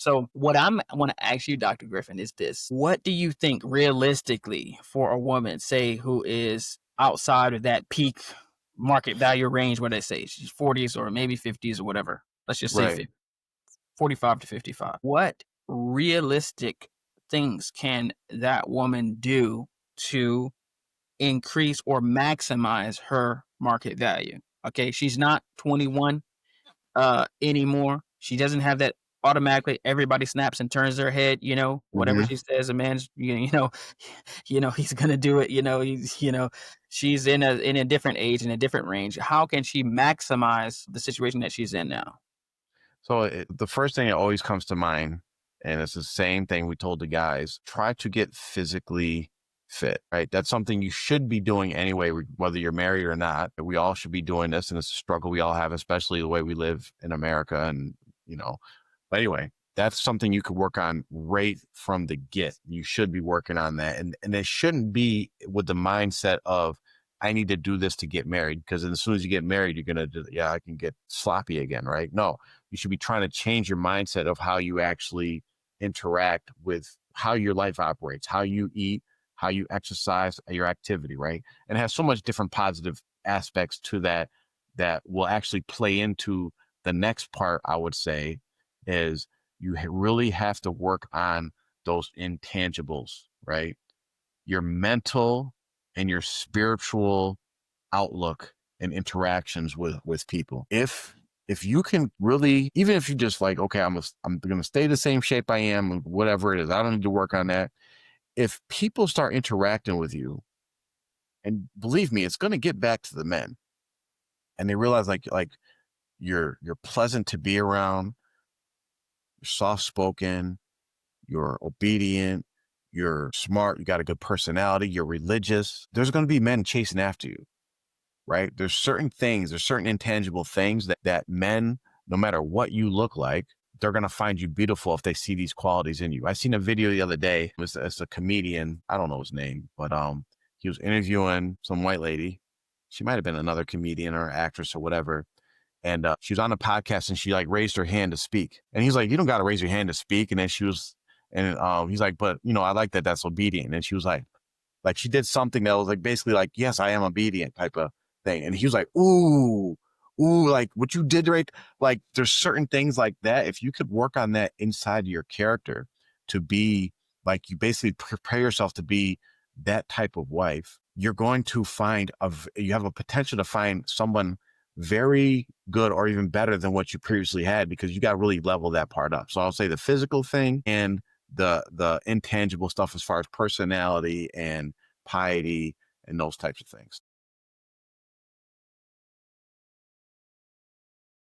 So what I'm want to ask you, Dr. Griffin, is this. What do you think realistically for a woman, say, who is outside of that peak market value range, where they say she's 40s or maybe 50s or whatever? Let's just say Right. 50, 45 to 55. What realistic things can that woman do to increase or maximize her market value? Okay, she's not 21 anymore. She doesn't have that automatically everybody snaps and turns their head, whatever Hmm. she says, a man's, he's gonna do it, she's in a different age, in a different range. How can she maximize the situation that she's in now? So the first thing that always comes to mind, and it's the same thing we told the guys, try to get physically fit, right? That's something you should be doing anyway, whether you're married or not. We all should be doing this, and it's a struggle we all have, especially the way we live in America. And, you know, but anyway, that's something you could work on right from the get. You should be working on that. And it shouldn't be with the mindset of, I need to do this to get married. Because as soon as you get married, you're going to do, yeah, I can get sloppy again, right? No, you should be trying to change your mindset of how you actually interact with how your life operates, how you eat, how you exercise, your activity, right? And it has so much different positive aspects to that that will actually play into the next part, I would say, is you really have to work on those intangibles, right? Your mental and your spiritual outlook and interactions with people. If you can really, even if you just like, okay, I'm gonna stay the same shape I am, whatever it is, I don't need to work on that. If people start interacting with you, and believe me, it's gonna get back to the men, and they realize like you're pleasant to be around, you're soft spoken, you're obedient, you're smart, you got a good personality, you're religious. There's gonna be men chasing after you, right? There's certain intangible things that men, no matter what you look like, they're going to find you beautiful if they see these qualities in you. I seen a video the other day. It's a comedian. I don't know his name, but he was interviewing some white lady. She might have been another comedian or actress or whatever. And she was on a podcast and she like raised her hand to speak. And he's like, you don't got to raise your hand to speak. And then he's like, but I like that that's obedient. And she was like she did something that was like basically like, yes, I am obedient type of thing. And he was like, ooh, like what you did, right? Like there's certain things like that. If you could work on that inside your character to be like, you basically prepare yourself to be that type of wife, you're going to you have a potential to find someone very good or even better than what you previously had, because you got to really level that part up. So I'll say the physical thing and the intangible stuff as far as personality and piety and those types of things.